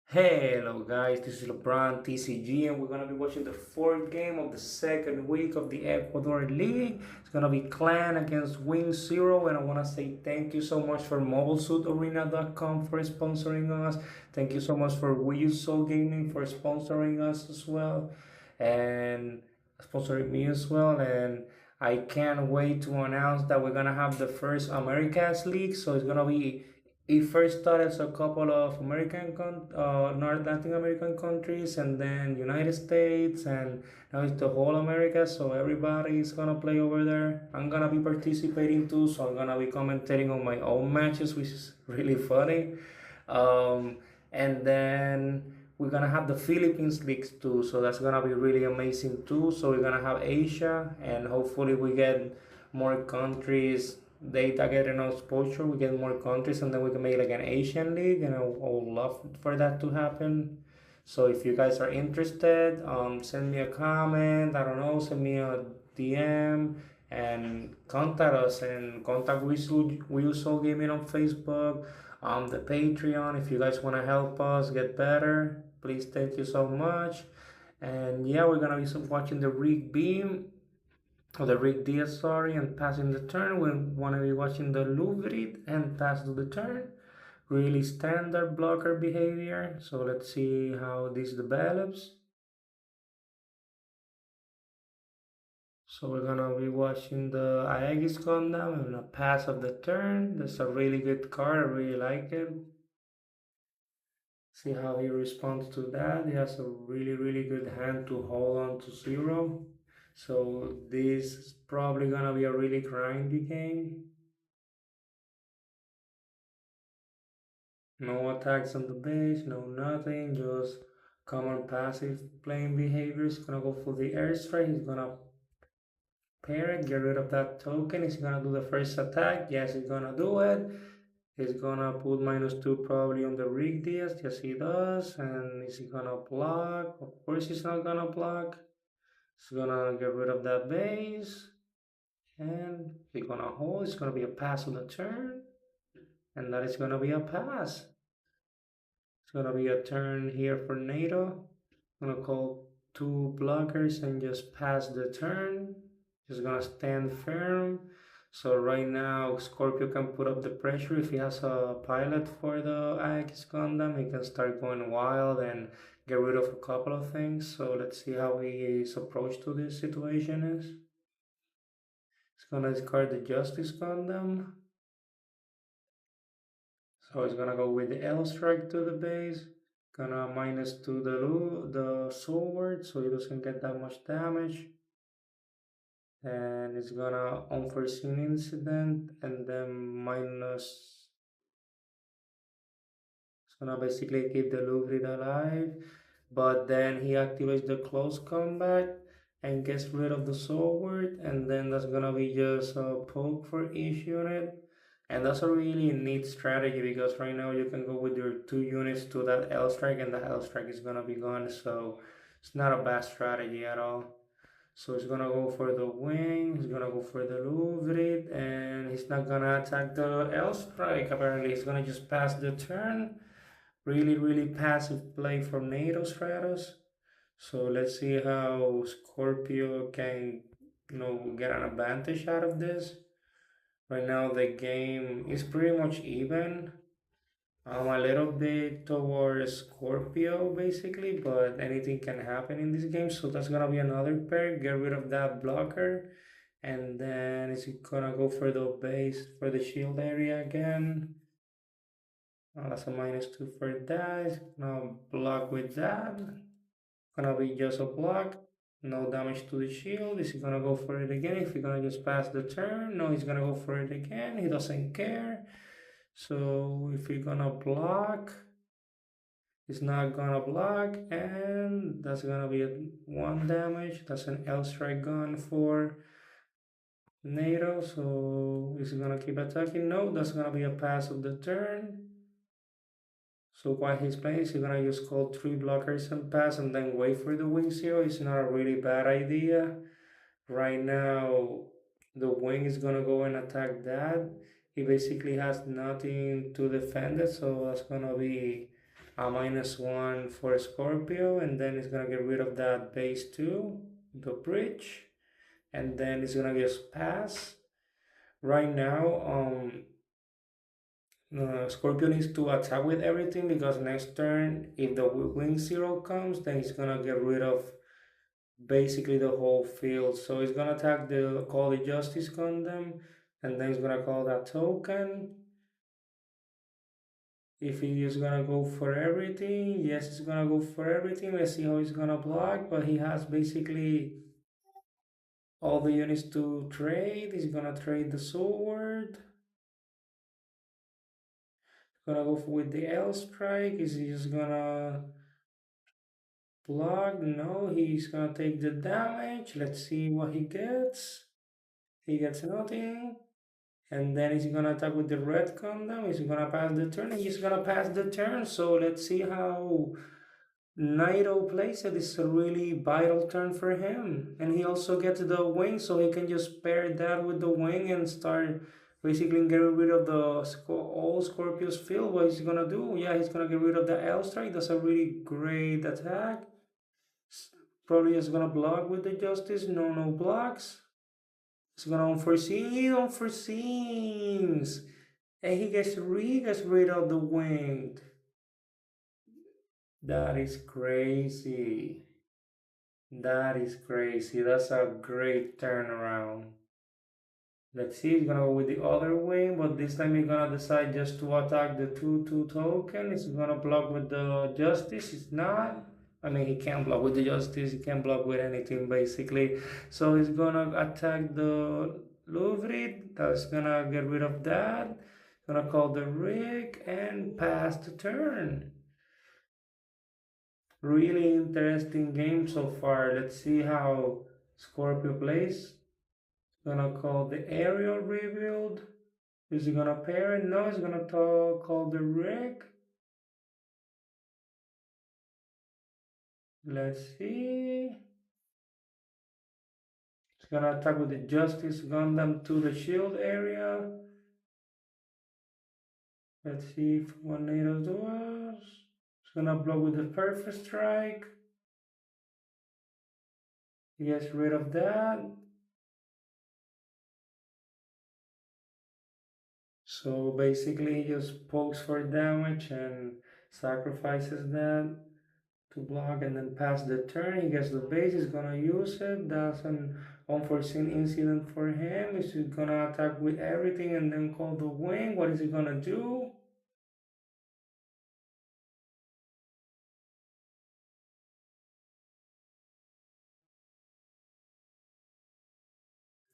Hello guys, this is LeBron TCG and we're gonna be watching the fourth game of the second week of the Ecuador League. It's gonna be Clan against Wing Zero, and I wanna say thank you so much for MobileSuitArena.com for sponsoring us. Thank you so much for Wii U Soul Gaming for sponsoring us as well, and sponsoring me as well. And I can't wait to announce that we're gonna have the first Americas League. So it's gonna be it first started as a couple of North Latin American countries, and then United States, and now it's the whole America. So everybody is gonna play over there. I'm gonna be participating too, so I'm gonna be commentating on my own matches, which is really funny. Um, and then we're gonna have the Philippines leagues too, so that's gonna be really amazing too. So we're gonna have Asia, and hopefully we get more countries. They get enough exposure, we get more countries, and then we can make like an Asian league, and I would love for that to happen. So if you guys are interested, send me a comment. I don't know, send me a DM and contact us, and contact We Soul Gaming on Facebook, the Patreon. If you guys want to help us get better, please, thank you so much. And yeah, we're gonna be watching the Rig Beam or the Rig Diaz, sorry, and passing the turn. We want to be watching the Louvre and pass to the turn. Really standard blocker behavior. So let's see how this develops. So we're gonna be watching the Aegis Gundam and a pass of the turn. That's a really good card. I really like it. See how he responds to that. He has a really good hand to hold on to zero. So this is probably gonna be a really grindy game. No attacks on the base, no nothing, just common passive playing behavior. He's gonna go for the airstrike. He's gonna pair it, get rid of that token. He's gonna do the first attack. Yes, he's gonna do it. He's gonna put -2 probably on the Rig Diaz. Yes, he does. And is he gonna block? Of course, he's not gonna block. He's gonna get rid of that base. And he's gonna hold. It's gonna be a pass on the turn. And that is gonna be a pass. It's gonna be a turn here for NATO. I'm gonna call two blockers and just pass the turn. Just gonna stand firm. So right now Scorpio can put up the pressure. If he has a pilot for the Aegis Gundam, he can start going wild and get rid of a couple of things. So let's see how his approach to this situation is. He's gonna discard the Justice Gundam. So he's gonna go with the L strike to the base. Gonna -2 the sword, so he doesn't get that much damage. And it's gonna unforeseen incident, and then minus. It's gonna basically keep the Louvre alive, but then he activates the close combat and gets rid of the sword, and then that's gonna be just a poke for each unit. And that's a really neat strategy because right now you can go with your 2 units to that L strike, and the L strike is gonna be gone. So it's not a bad strategy at all. So he's gonna go for the wing, he's gonna go for the Louvre, and he's not gonna attack the L strike. Apparently, he's gonna just pass the turn. Really passive play from Natostratos. So let's see how Scorpio can, get an advantage out of this. Right now the game is pretty much even. I'm a little bit towards Scorpio basically, but anything can happen in this game. So that's gonna be another pair. Get rid of that blocker. And then is it gonna go for the base for the shield area again? That's a -2 for that. Now block with that. Gonna be just a block. No damage to the shield. Is he gonna go for it again? If he's gonna just pass the turn, no, he's gonna go for it again. He doesn't care. So if he's gonna block, he's not gonna block, and that's gonna be a 1 damage. That's an L strike gun for NATO. So is he gonna keep attacking? No, that's gonna be a pass of the turn. So while he's playing, he's gonna just call 3 blockers and pass and then wait for the wing zero. It's not a really bad idea. Right now, the wing is gonna go and attack that. He basically has nothing to defend it, so that's gonna be a -1 for Scorpio, and then it's gonna get rid of that base 2, the bridge, and then it's gonna just pass. Right now, Scorpio needs to attack with everything because next turn, if the wing zero comes, then he's gonna get rid of basically the whole field. So he's gonna attack the call the Justice Gundam, and then he's gonna call that token. If he is gonna go for everything, yes, he's gonna go for everything. Let's see how he's gonna block, but he has basically all the units to trade. He's gonna trade the sword. Gonna go with the L strike. Is he just gonna block? No, he's gonna take the damage. Let's see what he gets. He gets nothing. And then he's gonna attack with the red Gundam. He's gonna pass the turn. He's gonna pass the turn. So let's see how Naito plays it. It's a really vital turn for him. And he also gets the wing, so he can just pair that with the wing and start basically getting rid of the all Scorpio's field. What he's gonna do? Yeah, he's gonna get rid of the L strike. That's a really great attack. Probably just gonna block with the Justice. No, no blocks. He's gonna unforeseens. And gets rid of the wing. That is crazy. That is crazy. That's a great turnaround. Let's see, he's gonna go with the other wing, but this time he's gonna decide just to attack the 2-2 token. He's gonna block with the Justice. It's not. I mean, he can't block with the Justice. He can't block with anything, basically. So he's gonna attack the Louvre. That's gonna get rid of that. Gonna call the rig and pass the turn. Really interesting game so far. Let's see how Scorpio plays. Gonna call the aerial rebuild. Is he gonna pair it? No, he's gonna call the rig. Let's see. He's gonna attack with the Justice Gundam to the shield area. Let's see if one NATO does. He's gonna block with the perfect strike. He gets rid of that. So basically he just pokes for damage and sacrifices that to block and then pass the turn. He gets the base, he's gonna use it. That's an unforeseen incident for him. He's gonna attack with everything and then call the wing. What is he gonna do?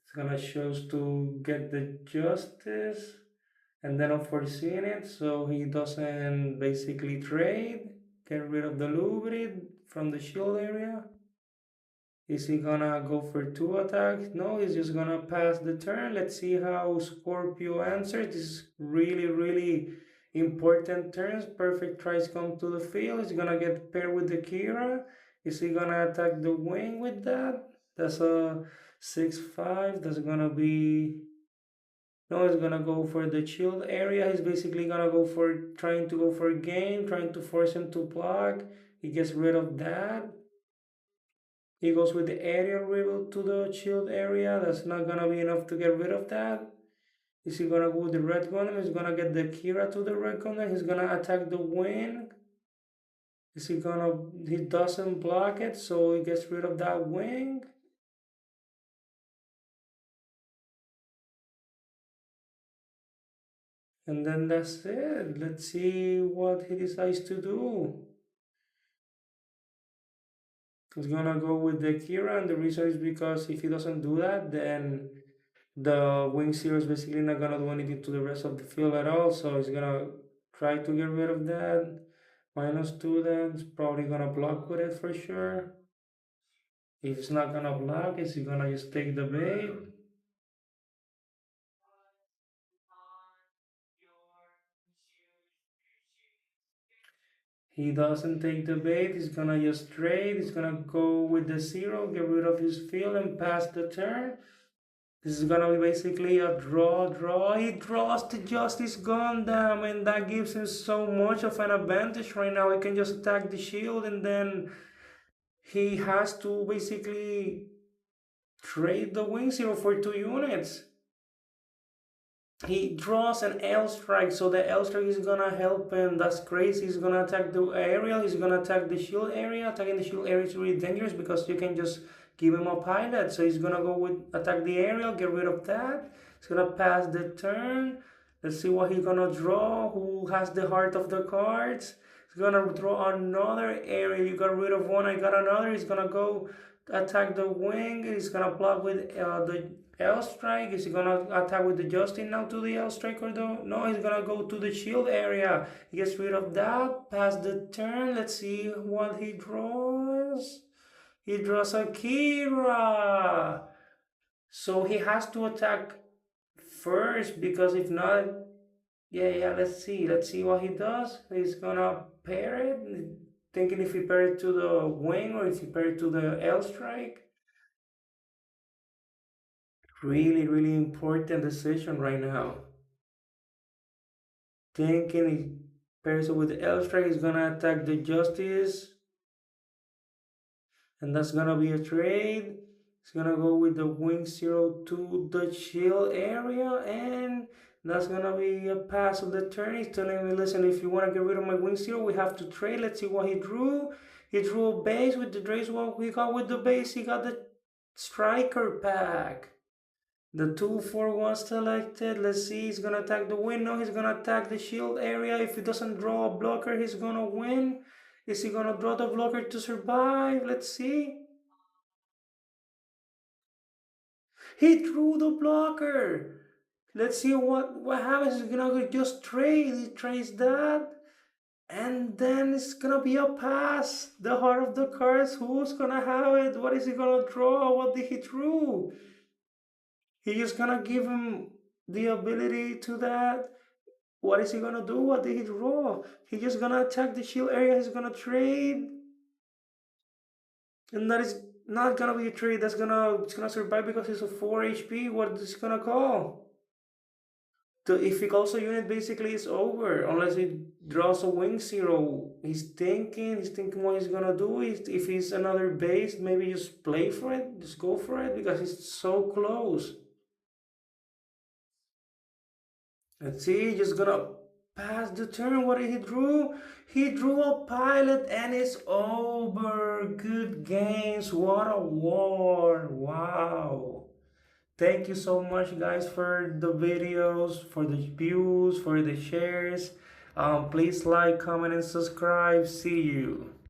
It's gonna choose to get the justice and then unforeseen it so he doesn't basically trade. Get rid of the Louvre from the shield area. Is he gonna go for 2 attacks? No, he's just gonna pass the turn. Let's see how Scorpio answers. This is really, really important turns. Perfect tries come to the field. He's gonna get paired with the Kira. Is he gonna attack the wing with that? That's a 6-5. That's gonna be. No, he's gonna go for the shield area. He's basically gonna go for trying to go for a game, trying to force him to block. He gets rid of that. He goes with the aerial rebuild to the shield area. That's not gonna be enough to get rid of that. Is he gonna go with the red Gundam? He's gonna get the Kira to the red Gundam. He's gonna attack the wing. Is he gonna... He doesn't block it, so he gets rid of that wing. And then that's it. Let's see what he decides to do. He's gonna go with the Kira, and the reason is because if he doesn't do that, then the wing zero is basically not gonna do anything to the rest of the field at all. So he's gonna try to get rid of that. -2, then it's probably gonna block with it for sure. If it's not gonna block, is he gonna just take the bait? He doesn't take the bait, he's gonna just trade, he's gonna go with the zero, get rid of his field and pass the turn. This is gonna be basically a draw. He draws the Justice Gundam, and that gives him so much of an advantage right now. He can just attack the shield, and then he has to basically trade the wing zero for 2 units. He draws an L strike, so the L strike is gonna help him. That's crazy. He's gonna attack the aerial, he's gonna attack the shield area. Attacking the shield area is really dangerous because you can just give him a pilot. So he's gonna go with attack the aerial, get rid of that. He's gonna pass the turn. Let's see what he's gonna draw. Who has the heart of the cards? He's gonna draw another aerial. You got rid of one, I got another. He's gonna go attack the wing. He's gonna block with the L strike. Is he gonna attack with the Justin now to the L strike or no? He's gonna go to the shield area. He gets rid of that. Pass the turn. Let's see what he draws. He draws a Kira. So he has to attack first because if not, yeah. Let's see. Let's see what he does. He's gonna pair it. Thinking if he pair it to the wing or if he pair it to the L strike. Really important decision right now. Thinking he pairs it with the L strike, is gonna attack the Justice, and that's gonna be a trade. It's gonna go with the wing zero to the shield area, and that's gonna be a pass of the turn. He's telling me, listen, if you wanna get rid of my wing zero, we have to trade. Let's see what he drew. He drew a base with the Drace. What we got with the base? He got the striker pack. The 2-4 selected. Let's see, he's gonna attack the win. No, he's gonna attack the shield area. If he doesn't draw a blocker, he's gonna win. Is he gonna draw the blocker to survive? Let's see. He drew the blocker. Let's see what happens. He's gonna just trade. He trades that. And then it's gonna be a pass. The heart of the cards. Who's gonna have it? What is he gonna draw? What did he draw? He's just gonna give him the ability to that. What is he gonna do? What did he draw? He's just gonna attack the shield area. He's gonna trade, and that is not gonna be a trade. It's gonna survive because it's a 4 HP. What is he gonna call? If he calls a unit, basically it's over unless he draws a wing zero. He's thinking what he's gonna do. If he's another base, maybe just play for it, just go for it because it's so close. Let's see, just gonna pass the turn. What did he drew? He drew a pilot and it's over. Good games. What a war. Wow. Thank you so much guys for the videos, for the views, for the shares. Please like, comment, and subscribe. See you.